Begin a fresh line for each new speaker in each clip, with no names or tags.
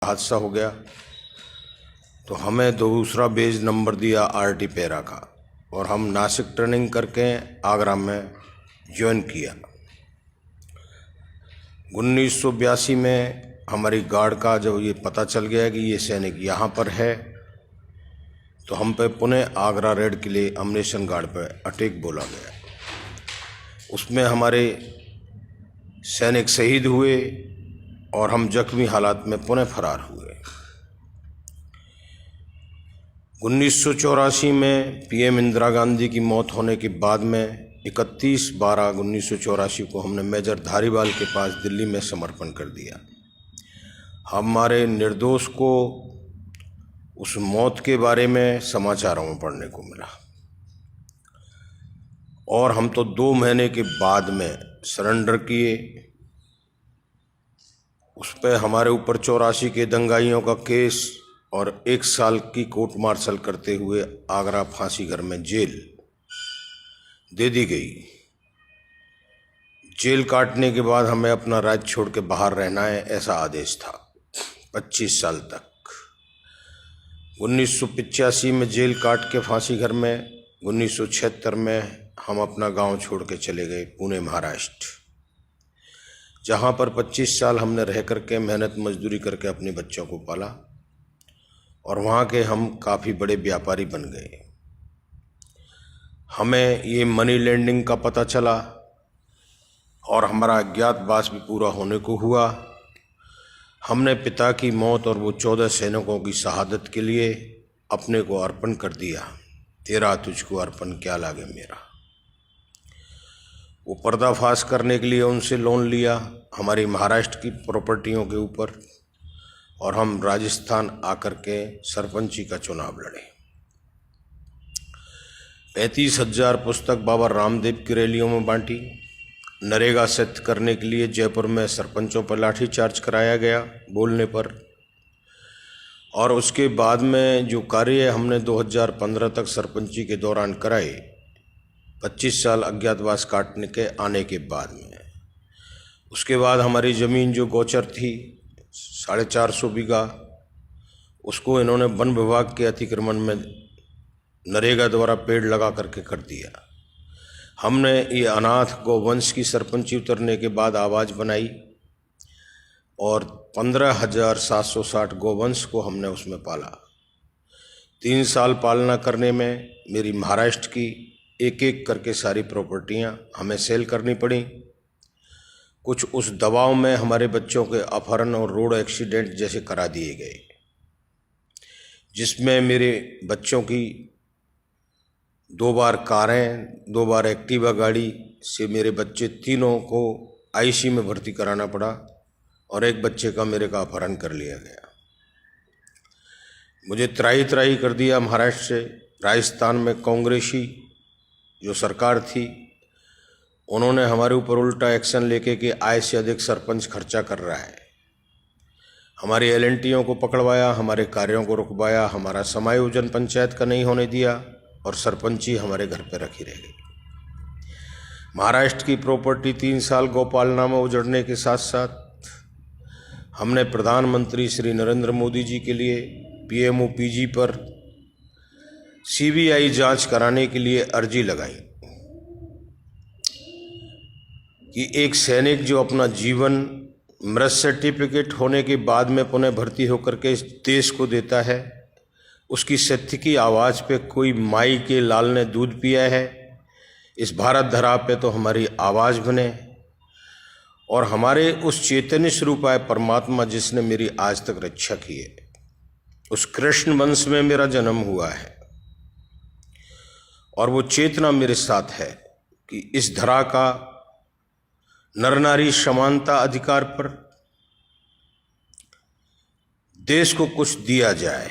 हादसा हो गया तो हमें दूसरा बेज नंबर दिया आरटी पैरा का और हम नासिक ट्रेनिंग करके आगरा में ज्वाइन किया। 1982 में हमारी गार्ड का जब ये पता चल गया कि ये सैनिक यहाँ पर है तो हम पे पुनः आगरा रेड के लिए अमनेशन गार्ड पर अटैक बोला गया। उसमें हमारे सैनिक शहीद हुए और हम जख्मी हालात में पुनः फरार हुए। 1984 में पीएम इंदिरा गांधी की मौत होने के बाद में 31/12/1984 को हमने मेजर धारीवाल के पास दिल्ली में समर्पण कर दिया। हमारे निर्दोष को उस मौत के बारे में समाचारों में पढ़ने को मिला और हम तो 2 महीने के बाद में सरेंडर किए। उस पर हमारे ऊपर 84 के दंगाइयों का केस और 1 साल की कोर्ट मार्शल करते हुए आगरा फांसी घर में जेल दे दी गई। जेल काटने के बाद हमें अपना राज्य छोड़ के बाहर रहना है, ऐसा आदेश था 25 साल तक। 1985 में जेल काट के फांसी घर में 1976 में हम अपना गांव छोड़ के चले गए पुणे महाराष्ट्र, जहां पर 25 साल हमने रह करके मेहनत मजदूरी करके अपने बच्चों को पाला और वहाँ के हम काफ़ी बड़े व्यापारी बन गए। हमें ये मनी लैंडिंग का पता चला और हमारा अज्ञातवास भी पूरा होने को हुआ। हमने पिता की मौत और वो 14 सैनिकों की शहादत के लिए अपने को अर्पण कर दिया। तेरा तुझको अर्पण क्या लागे मेरा। वो पर्दाफाश करने के लिए उनसे लोन लिया हमारी महाराष्ट्र की प्रॉपर्टियों के ऊपर और हम राजस्थान आकर के सरपंची का चुनाव लड़े। 35,000 पुस्तक बाबा रामदेव की रैलियों में बांटी। नरेगा सत्य करने के लिए जयपुर में सरपंचों पर लाठीचार्ज कराया गया बोलने पर। और उसके बाद में जो कार्य हमने 2015 तक सरपंची के दौरान कराए, 25 साल अज्ञातवास काटने के आने के बाद में, उसके बाद हमारी ज़मीन जो गोचर थी 450 बीघा, उसको इन्होंने वन विभाग के अतिक्रमण में नरेगा द्वारा पेड़ लगा करके कर दिया। हमने ये अनाथ गौवंश की सरपंची उतरने के बाद आवाज़ बनाई और 15,760 गौवंश को हमने उसमें पाला। 3 साल पालना करने में मेरी महाराष्ट्र की एक एक करके सारी प्रॉपर्टियां हमें सेल करनी पड़ी। कुछ उस दबाव में हमारे बच्चों के अपहरण और रोड एक्सीडेंट जैसे करा दिए गए, जिसमें मेरे बच्चों की 2 बार कारें, 2 बार एक्टिवा गाड़ी से मेरे बच्चे तीनों को आईसीयू में भर्ती कराना पड़ा और एक बच्चे का मेरे का अपहरण कर लिया गया। मुझे त्राही त्राही कर दिया महाराष्ट्र से। राजस्थान में कांग्रेसी जो सरकार थी, उन्होंने हमारे ऊपर उल्टा एक्शन लेके कि आय से अधिक सरपंच खर्चा कर रहा है। हमारी एलएनटीओं को पकड़वाया, हमारे कार्यों को रुकवाया, हमारा समायोजन पंचायत का नहीं होने दिया और सरपंची हमारे घर पे रखी रह गई। महाराष्ट्र की प्रॉपर्टी 3 साल गौपालना में उजड़ने के साथ साथ हमने प्रधानमंत्री श्री नरेंद्र मोदी जी के लिए पीएमओपीजी पर सीबीआई जांच कराने के लिए अर्जी लगाई कि एक सैनिक जो अपना जीवन मृत सर्टिफिकेट होने के बाद में पुनः भर्ती होकर के इस देश को देता है, उसकी सत्य की आवाज़ पे कोई माई के लाल ने दूध पिया है। इस भारत धरा पे तो हमारी आवाज़ बने और हमारे उस चैतन्य स्वरूप आए परमात्मा जिसने मेरी आज तक रक्षा की है, उस कृष्ण वंश में मेरा जन्म हुआ है और वो चेतना मेरे साथ है कि इस धरा का नर नारी समानता अधिकार पर देश को कुछ दिया जाए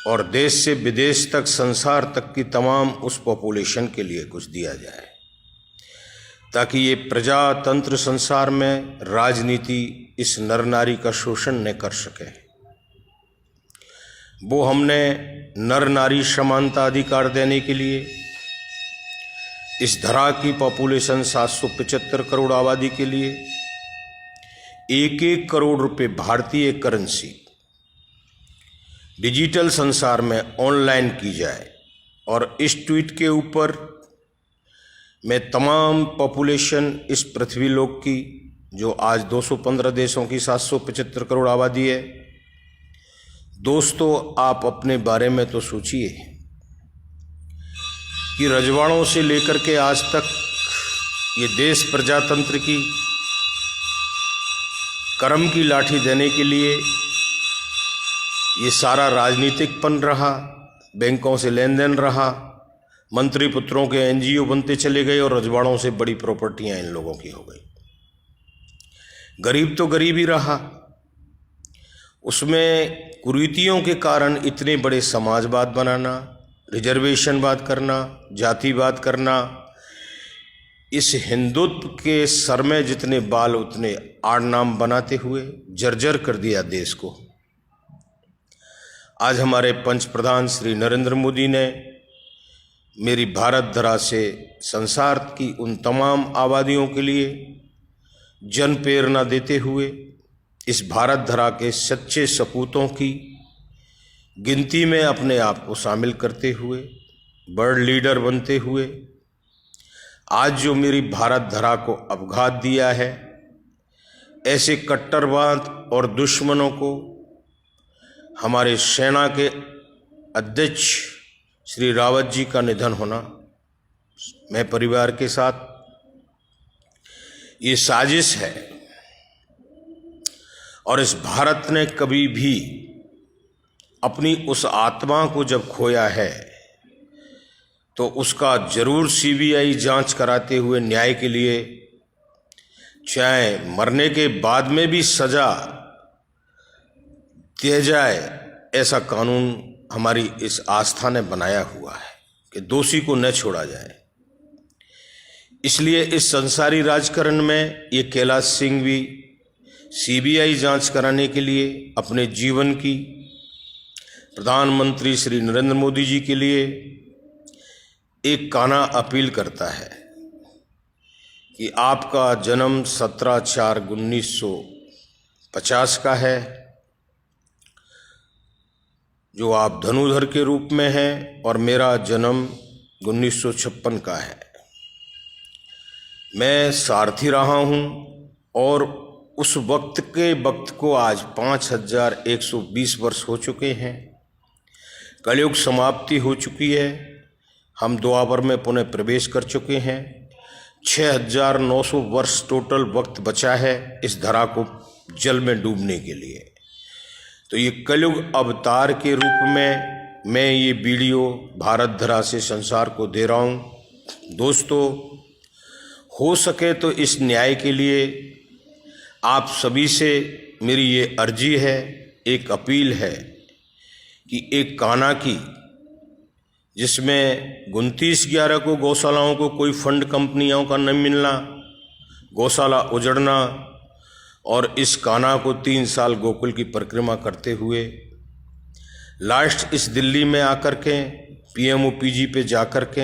और देश से विदेश तक, संसार तक की तमाम उस पॉपुलेशन के लिए कुछ दिया जाए, ताकि ये प्रजातंत्र संसार में राजनीति इस नर नारी का शोषण न कर सके। वो हमने नर नारी समानता अधिकार देने के लिए इस धरा की पॉपुलेशन 775 करोड़ आबादी के लिए 1-1 करोड़ रुपए भारतीय करेंसी डिजिटल संसार में ऑनलाइन की जाए। और इस ट्वीट के ऊपर मैं तमाम पॉपुलेशन इस पृथ्वी लोक की, जो आज 215 देशों की 775 करोड़ आबादी है, दोस्तों आप अपने बारे में तो सोचिए कि रजवाड़ों से लेकर के आज तक ये देश प्रजातंत्र की कर्म की लाठी देने के लिए ये सारा राजनीतिकपन रहा, बैंकों से लेन देन रहा, मंत्री पुत्रों के एनजीओ बनते चले गए और रजवाड़ों से बड़ी प्रॉपर्टियां इन लोगों की हो गई। गरीब तो गरीब ही रहा, उसमें कुरीतियों के कारण इतने बड़े समाजवाद बनाना, रिजर्वेशनवाद करना, जातिवाद करना, इस हिंदुत्व के सर में जितने बाल उतने आड़ नाम बनाते हुए जर्जर कर दिया देश को। आज हमारे पंच प्रधान श्री नरेंद्र मोदी ने मेरी भारत धरा से संसार की उन तमाम आबादियों के लिए जन प्रेरणा देते हुए इस भारत धरा के सच्चे सपूतों की गिनती में अपने आप को शामिल करते हुए वर्ल्ड लीडर बनते हुए आज जो मेरी भारत धरा को अपघात दिया है, ऐसे कट्टरवाद और दुश्मनों को हमारे सेना के अध्यक्ष श्री रावत जी का निधन होना, मैं परिवार के साथ, ये साजिश है। और इस भारत ने कभी भी अपनी उस आत्मा को जब खोया है तो उसका जरूर सीबीआई जांच कराते हुए न्याय के लिए, चाहे मरने के बाद में भी सजा दिया जाए, ऐसा कानून हमारी इस आस्था ने बनाया हुआ है कि दोषी को न छोड़ा जाए। इसलिए इस संसारी राजकारण में ये कैलाश सिंह भी सीबीआई जांच कराने के लिए अपने जीवन की प्रधानमंत्री श्री नरेंद्र मोदी जी के लिए एक काना अपील करता है कि आपका जन्म 17/4/1950 का है, जो आप धनुधर के रूप में हैं, और मेरा जन्म 1956 का है। मैं सारथी रहा हूं और उस वक्त को आज 5120 वर्ष हो चुके हैं। कलयुग समाप्ति हो चुकी है, हम द्वापर में पुनः प्रवेश कर चुके हैं। 6900 वर्ष टोटल वक्त बचा है इस धरा को जल में डूबने के लिए। तो ये कलयुग अवतार के रूप में मैं ये वीडियो भारत धरा से संसार को दे रहा हूँ। दोस्तों, हो सके तो इस न्याय के लिए आप सभी से मेरी ये अर्जी है, एक अपील है कि एक काना की, जिसमें 29/11 को गौशालाओं को कोई फंड कंपनियों का न मिलना, गौशाला उजड़ना, और इस काना को 3 साल गोकुल की परिक्रमा करते हुए लास्ट इस दिल्ली में आकर के PMOPG पे जाकर के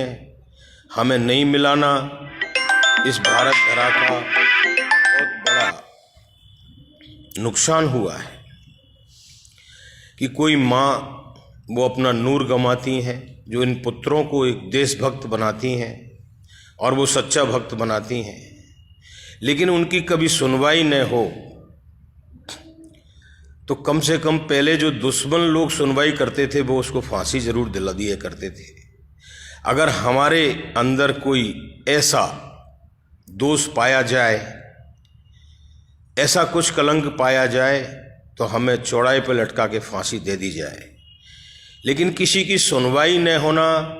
हमें नहीं मिलाना, इस भारत धरा का बहुत बड़ा नुकसान हुआ है कि कोई माँ वो अपना नूर गंवाती हैं, जो इन पुत्रों को एक देशभक्त बनाती हैं और वो सच्चा भक्त बनाती हैं, लेकिन उनकी कभी सुनवाई न हो। तो कम से कम पहले जो दुश्मन लोग सुनवाई करते थे वो उसको फांसी जरूर दिला दिया करते थे। अगर हमारे अंदर कोई ऐसा दोष पाया जाए, ऐसा कुछ कलंक पाया जाए, तो हमें चौड़ाई पर लटका के फांसी दे दी जाए। लेकिन किसी की सुनवाई न होना,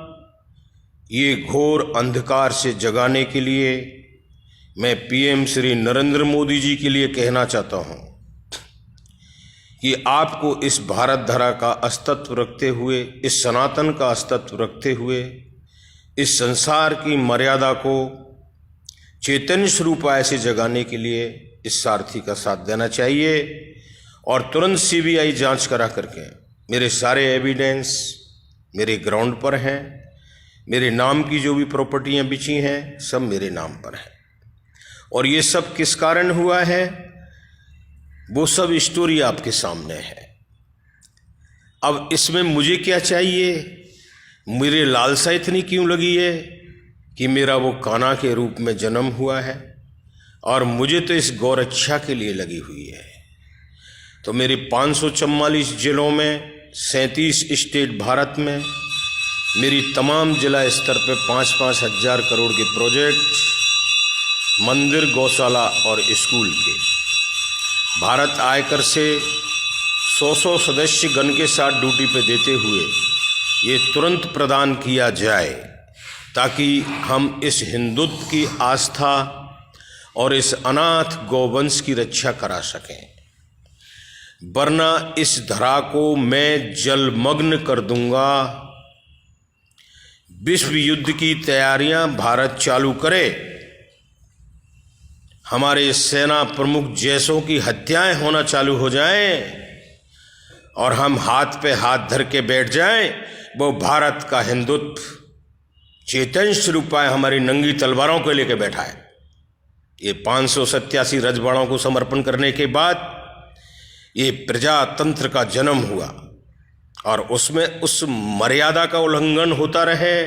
ये घोर अंधकार से जगाने के लिए मैं PM श्री नरेंद्र मोदी जी के लिए कहना चाहता हूं कि आपको इस भारत धरा का अस्तित्व रखते हुए, इस सनातन का अस्तित्व रखते हुए, इस संसार की मर्यादा को चैतन्य स्वरूप ऐसे जगाने के लिए इस सारथी का साथ देना चाहिए। और तुरंत CBI जांच करा करके मेरे सारे एविडेंस मेरे ग्राउंड पर हैं, मेरे नाम की जो भी प्रॉपर्टियां बिची हैं सब मेरे नाम पर हैं। और ये सब किस कारण हुआ है, वो सब स्टोरी आपके सामने है। अब इसमें मुझे क्या चाहिए? मेरी लालसा इतनी क्यों लगी है कि मेरा वो कान्हा के रूप में जन्म हुआ है, और मुझे तो इस गौरक्षा के लिए लगी हुई है। तो मेरे 544 जिलों में 37 स्टेट भारत में मेरी तमाम जिला स्तर पे 5-5 हज़ार करोड़ के प्रोजेक्ट, मंदिर, गौशाला और स्कूल के, भारत आयकर से 100 सदस्य गण के साथ ड्यूटी पे देते हुए ये तुरंत प्रदान किया जाए, ताकि हम इस हिंदुत्व की आस्था और इस अनाथ गौवंश की रक्षा करा सकें। वरना इस धरा को मैं जलमग्न कर दूंगा। विश्व युद्ध की तैयारियां भारत चालू करे, हमारे सेना प्रमुख जैसों की हत्याएं होना चालू हो जाएं, और हम हाथ पे हाथ धर के बैठ जाएं, वो भारत का हिंदुत्व चेतन स्वरूपाय हमारी नंगी तलवारों को लेकर बैठा है। ये 587 रजवाड़ों को समर्पण करने के बाद ये प्रजातंत्र का जन्म हुआ, और उसमें उस मर्यादा का उल्लंघन होता रहे,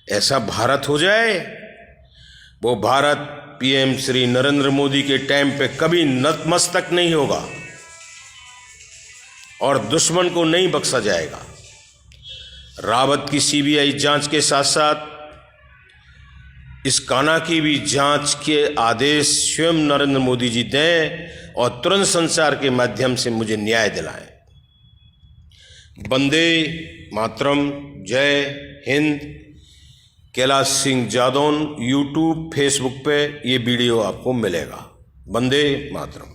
ऐसा भारत हो जाए। वो भारत पीएम श्री नरेंद्र मोदी के टाइम पे कभी नतमस्तक नहीं होगा और दुश्मन को नहीं बख्शा जाएगा। रावत की सीबीआई जांच के साथ साथ इस कान्हा की भी जांच के आदेश स्वयं नरेंद्र मोदी जी दें और तुरंत संसार के माध्यम से मुझे न्याय दिलाएं। वंदे मातरम। जय हिंद। कैलाश सिंह जादौन यूट्यूब, फेसबुक पे ये वीडियो आपको मिलेगा। वंदे मातरम।